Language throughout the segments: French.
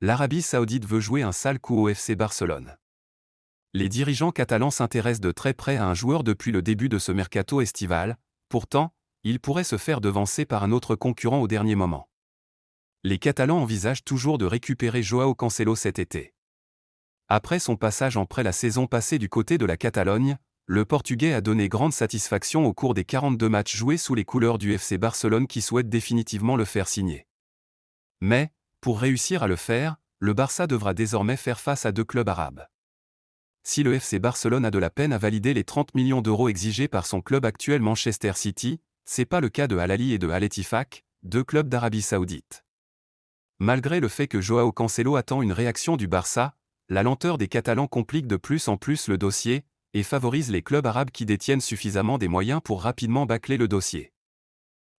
l'Arabie Saoudite veut jouer un sale coup au FC Barcelone. Les dirigeants catalans s'intéressent de très près à un joueur depuis le début de ce mercato estival, pourtant, il pourrait se faire devancer par un autre concurrent au dernier moment. Les Catalans envisagent toujours de récupérer Joao Cancelo cet été. Après son passage en prêt la saison passée du côté de la Catalogne, le Portugais a donné grande satisfaction au cours des 42 matchs joués sous les couleurs du FC Barcelone qui souhaite définitivement le faire signer. Mais, pour réussir à le faire, le Barça devra désormais faire face à deux clubs arabes. Si le FC Barcelone a de la peine à valider les 30 millions d'euros exigés par son club actuel Manchester City, c'est pas le cas de Al Ahly et de Al Ettifaq, deux clubs d'Arabie Saoudite. Malgré le fait que Joao Cancelo attend une réaction du Barça, la lenteur des Catalans complique de plus en plus le dossier, et favorise les clubs arabes qui détiennent suffisamment des moyens pour rapidement bâcler le dossier.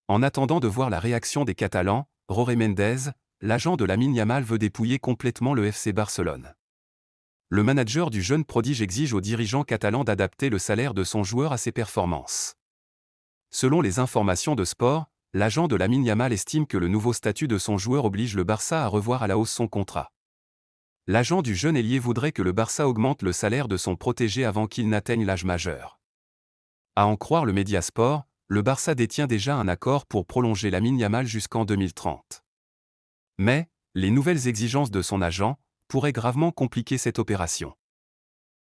En attendant de voir la réaction des Catalans, Jorge Mendes, l'agent de Lamine Yamal veut dépouiller complètement le FC Barcelone. Le manager du jeune prodige exige aux dirigeants catalans d'adapter le salaire de son joueur à ses performances. Selon les informations de Sport, l'agent de Lamine Yamal estime que le nouveau statut de son joueur oblige le Barça à revoir à la hausse son contrat. L'agent du jeune ailier voudrait que le Barça augmente le salaire de son protégé avant qu'il n'atteigne l'âge majeur. À en croire le média Sport, le Barça détient déjà un accord pour prolonger Lamine Yamal jusqu'en 2030. Mais, les nouvelles exigences de son agent pourraient gravement compliquer cette opération.